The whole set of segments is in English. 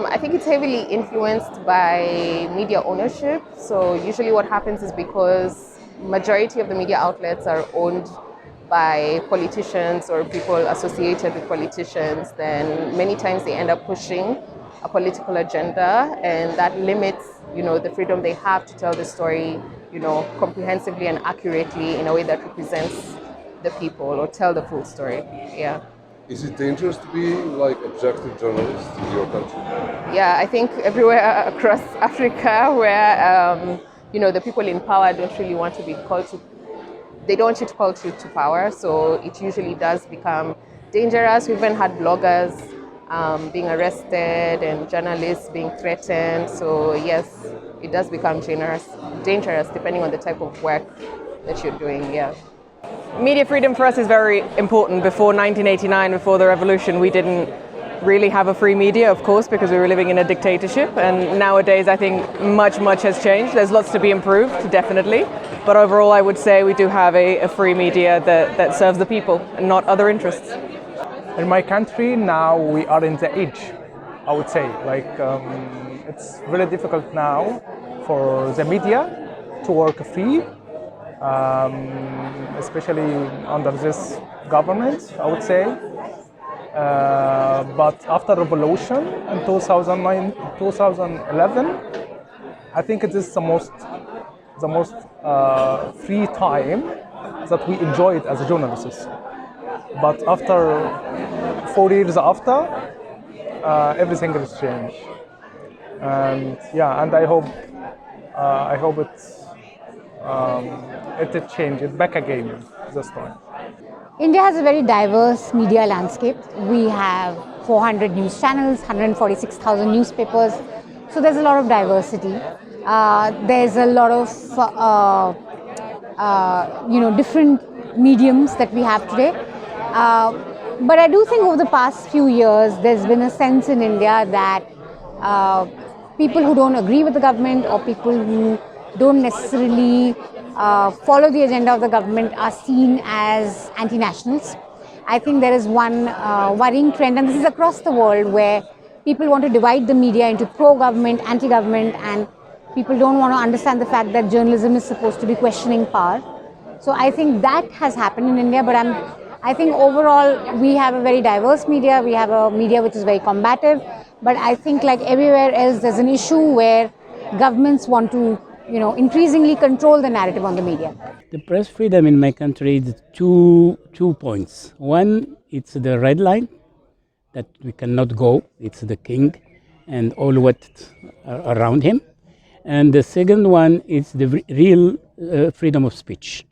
I think it's heavily influenced by media ownership. So usually what happens is because majority of the media outlets are owned by politicians or people associated with politicians, then many times they end up pushing a political agenda, and that limits, the freedom they have to tell the story, comprehensively and accurately in a way that represents the people or tell the full story. Yeah. Is it dangerous to be like objective journalist in your country? Yeah, I think everywhere across Africa where the people in power don't really want to be called to, they don't want you to call to power, so it usually does become dangerous. We've even had bloggers being arrested and journalists being threatened. So yes, it does become dangerous depending on the type of work that you're doing. Yeah. Media freedom for us is very important. Before 1989, before the revolution, we didn't really have a free media, of course, because we were living in a dictatorship. And nowadays, I think much has changed. There's lots to be improved, definitely. But overall, I would say we do have a free media that serves the people and not other interests. In my country now, we are in the age, I would say. It's very difficult now for the media to work free. Especially under this government, I would say. But after revolution in 2009, 2011, I think it is the most free time that we enjoyed as journalists. But after 4 years after, everything has changed. And I hope it changes back again this time. India has a very diverse media landscape. We have 400 news channels, 146,000 newspapers. So there's a lot of diversity. There's a lot of different mediums that we have today. But I do think over the past few years, there's been a sense in India that people who don't agree with the government or people who don't necessarily follow the agenda of the government are seen as anti-nationals. I think there is one worrying trend, and this is across the world, where people want to divide the media into pro-government, anti-government, and people don't want to understand the fact that journalism is supposed to be questioning power. So I think that has happened in India, but I think overall we have a very diverse media. We have a media which is very combative, but I think like everywhere else, there's an issue where governments want to increasingly control the narrative on the media. The press freedom in my country is two points. One, it's the red line that we cannot go. It's the king and all what around him. And the second one is the real freedom of speech.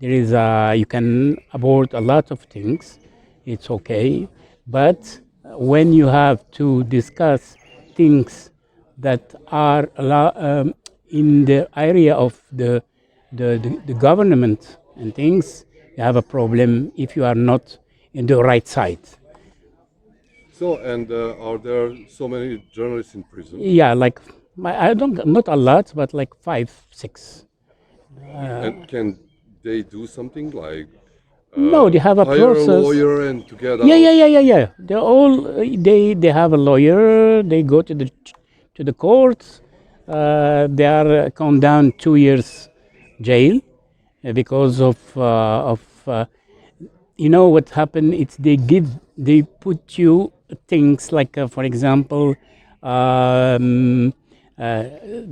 There is you can abort a lot of things. It's okay, but when you have to discuss things that are in the area of the government and things, you have a problem if you are not in the right side. So, and are there so many journalists in prison? Yeah, not a lot, but like 5, 6. And can they do something like? No, they have a hire process. A lawyer and to get out. Yeah. They have a lawyer. They go to the courts. They are condemned 2 years jail because of what happened. It's they put you things like for example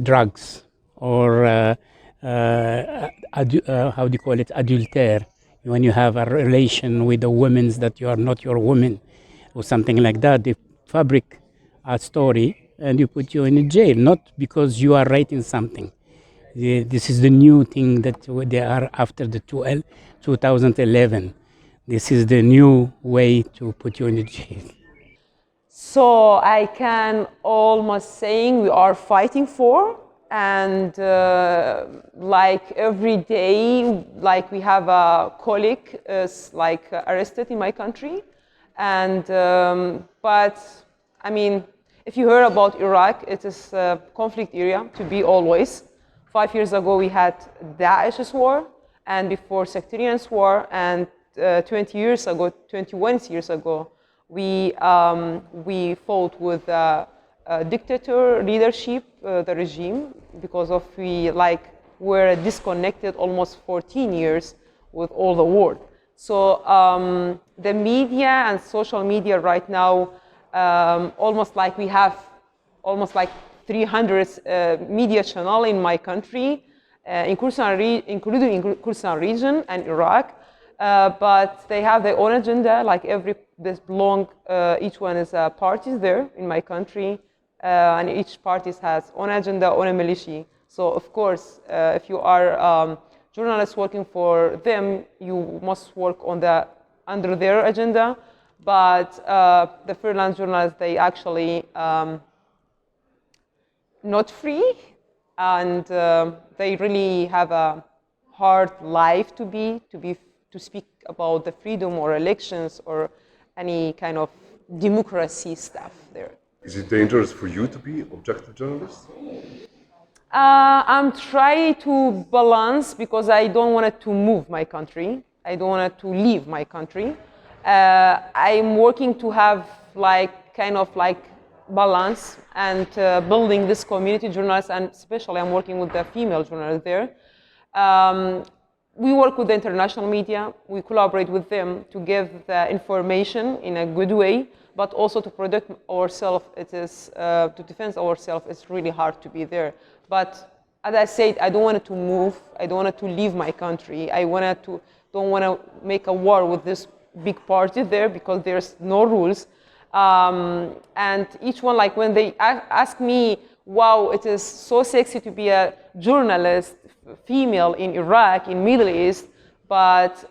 drugs or how do you call it, adulterer, when you have a relation with a woman that you are not your woman or something like that. They fabric a story and you put you in a jail, not because you are writing something. This is the new thing that they are after the 2011. This is the new way to put you in the jail. So I can almost saying we are fighting for, and like every day, like we have a colleague is like arrested in my country, and but I mean, if you heard about Iraq, it is a conflict area to be always. 5 years ago we had Daesh's war, and before sectarian's war, and 21 years ago, we fought with dictator leadership, the regime, because of we were disconnected almost 14 years with all the world. So the media and social media right now, almost like we have almost like 300 media channel in my country, including in Kurdistan region and Iraq. But they have their own agenda, like each one is parties there in my country, and each party has own agenda, own militia. So of course, if you are journalists working for them, you must work under their agenda. But the freelance journalists, they actually not free, and they really have a hard life to speak about the freedom or elections or any kind of democracy stuff there. Is it dangerous for you to be objective journalist? I'm trying to balance because I don't want to move my country. I don't want to leave my country. I'm working to have kind of balance and building this community journalists, and especially I'm working with the female journalists there. We work with the international media. We collaborate with them to give the information in a good way, but also to protect ourselves. It is to defend ourselves. It's really hard to be there. But as I said, I don't want to move. I don't want to leave my country. I don't want to make a war with this big party there because there's no rules. And each one, when they ask me, wow, it is so sexy to be a journalist, female in Iraq, in Middle East, but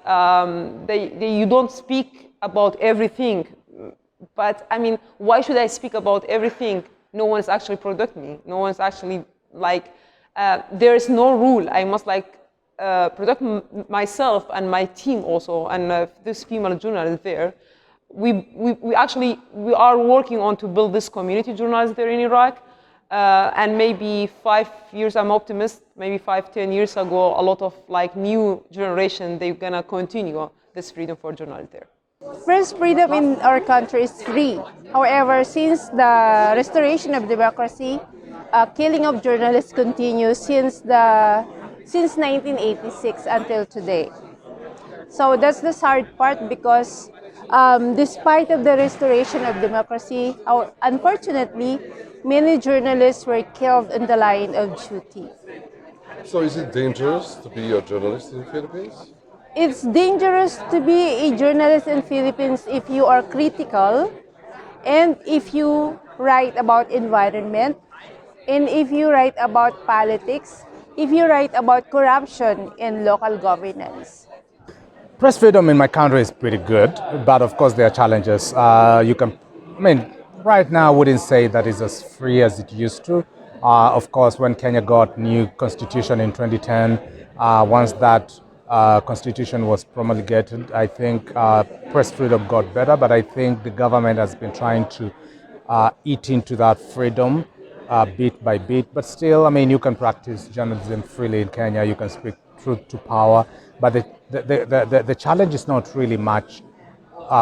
you don't speak about everything. But I mean, why should I speak about everything? No one's actually protect me. No one's actually there is no rule. I must protect myself and my team also, and this female journalist there. We are working on to build this community journalists there in Iraq, and maybe 5 years, I'm optimist, maybe 5-10 years ago, a lot of new generation, they're gonna continue this freedom for journalists there. Press freedom in our country is free. However, since the restoration of democracy, killing of journalists continues since 1986 until today. So that's the hard part because despite of the restoration of democracy, unfortunately, many journalists were killed in the line of duty. So is it dangerous to be a journalist in the Philippines? It's dangerous to be a journalist in Philippines if you are critical and if you write about environment and if you write about politics, if you write about corruption in local governance. Press freedom in my country is pretty good, but of course there are challenges. Right now I wouldn't say that it's as free as it used to. Of course, when Kenya got new constitution in 2010, once that constitution was promulgated, I think press freedom got better, but I think the government has been trying to eat into that freedom bit by bit. But still, you can practice journalism freely in Kenya, you can speak truth to power, but the challenge is not really much.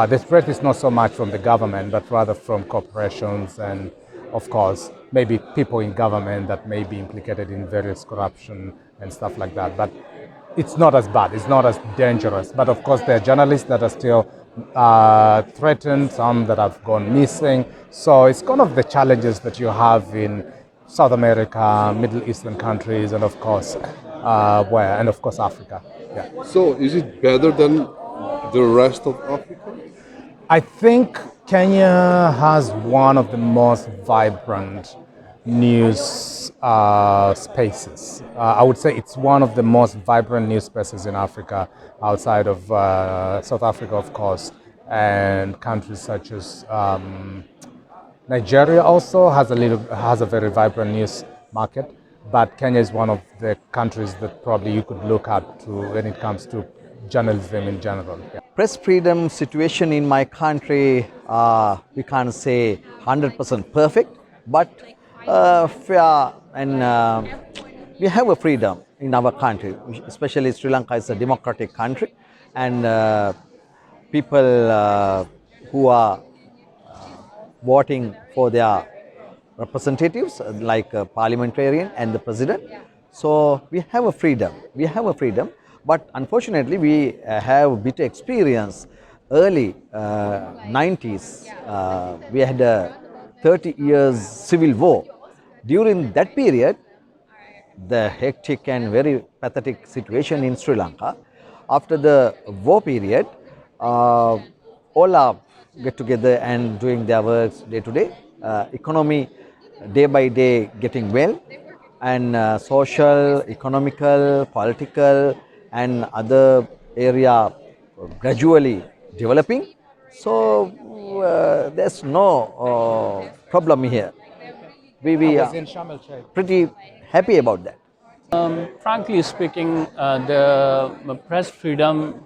The threat is not so much from the government, but rather from corporations and, of course, maybe people in government that may be implicated in various corruption and stuff like that. But it's not as bad, it's not as dangerous. But of course, there are journalists that are still threatened, some that have gone missing. So it's kind of the challenges that you have in South America, Middle Eastern countries, and of course, Africa. Yeah. So is it better than the rest of Africa? I think Kenya has one of the most vibrant news spaces. I would say it's one of the most vibrant news spaces in Africa, outside of South Africa, of course, and countries such as Nigeria also has a very vibrant news market. But Kenya is one of the countries that probably you could look at when it comes to journalism in general. Yeah. Press freedom situation in my country, we can't say 100% perfect, but fair, and we have a freedom in our country, especially Sri Lanka is a democratic country, and people who are voting for their representatives like a parliamentarian and the president. So we have a freedom. We have a freedom, but unfortunately we have bitter experience. Early 90s, we had a 30 years civil war. During that period, the hectic and very pathetic situation in Sri Lanka. After the war period, all are get together and doing their works day to day. Economy day by day getting well, and social, economical, political, and other area gradually developing. So there's no problem here. We are pretty happy about that. Frankly speaking, the press freedom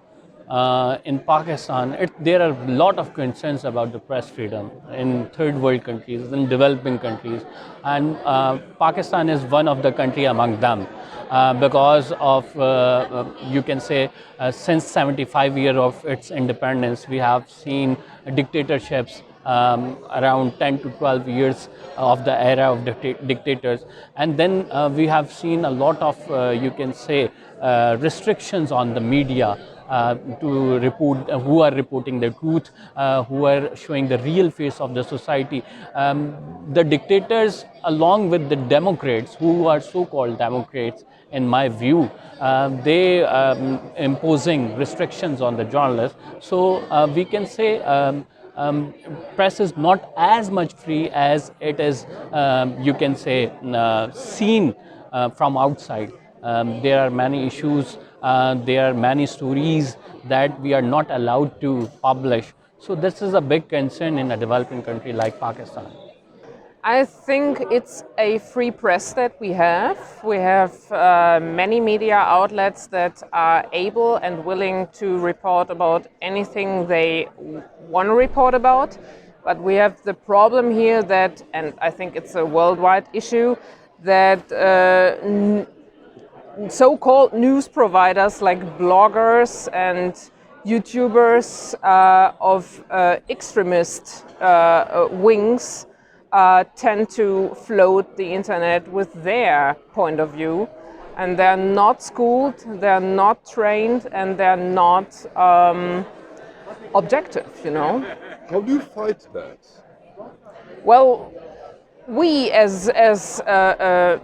in Pakistan, there are a lot of concerns about the press freedom in third world countries, in developing countries, and Pakistan is one of the country among them because of, you can say, since 75 years of its independence, we have seen dictatorships around 10 to 12 years of the era of dictators, and then we have seen a lot of you can say restrictions on the media to report who are reporting the truth, who are showing the real face of the society. The dictators along with the democrats, who are so-called democrats in my view, they imposing restrictions on the journalists, so we can say press is not as much free as it is, you can say, seen from outside. There are many issues, there are many stories that we are not allowed to publish. So this is a big concern in a developing country like Pakistan. I think it's a free press that we have. We have many media outlets that are able and willing to report about anything they want to report about. But we have the problem here that, and I think it's a worldwide issue, that so-called news providers like bloggers and YouTubers of extremist wings tend to float the internet with their point of view, and they're not schooled, they're not trained, and they're not objective, you know. How do you fight that? Well, we as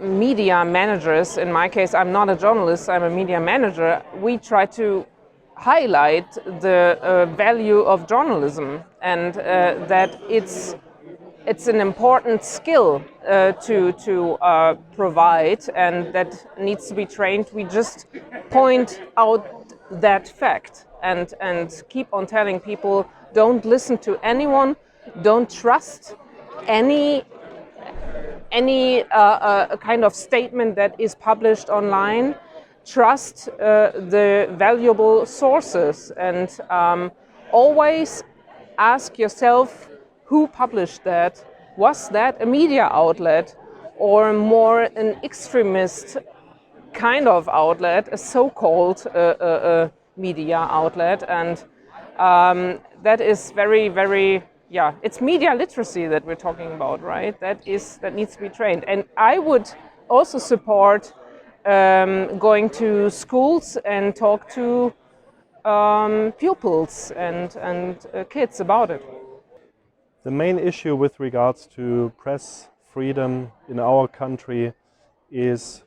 media managers, in my case, I'm not a journalist, I'm a media manager, we try to highlight the value of journalism, and that it's an important skill to provide, and that needs to be trained. We just point out that fact and keep on telling people, don't listen to anyone, don't trust any kind of statement that is published online. Trust the valuable sources, and always ask yourself, who published that? Was that a media outlet or more an extremist kind of outlet, a so-called media outlet? And that is very, very, yeah, it's media literacy that we're talking about, right? That needs to be trained. And I would also support going to schools and talk to pupils and kids about it. The main issue with regards to press freedom in our country is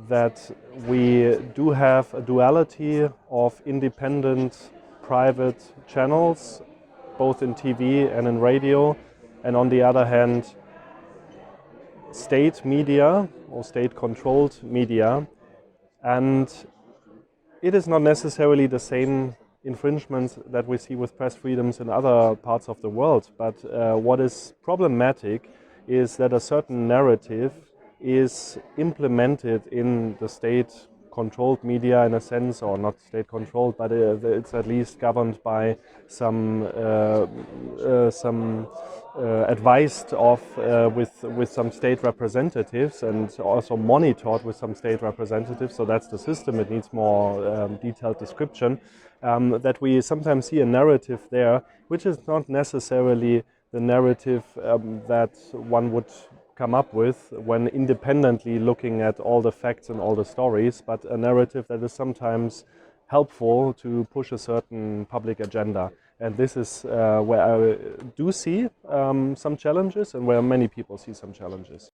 that we do have a duality of independent private channels, both in TV and in radio, and on the other hand, state media or state-controlled media. And it is not necessarily the same infringements that we see with press freedoms in other parts of the world, but what is problematic is that a certain narrative is implemented in the state-controlled media in a sense, or not state-controlled, but it's at least governed by some advised of with some state representatives, and also monitored with some state representatives. So that's the system. It needs more detailed description. That we sometimes see a narrative there, which is not necessarily the narrative that one would come up with when independently looking at all the facts and all the stories, but a narrative that is sometimes helpful to push a certain public agenda. And this is where I do see some challenges and where many people see some challenges.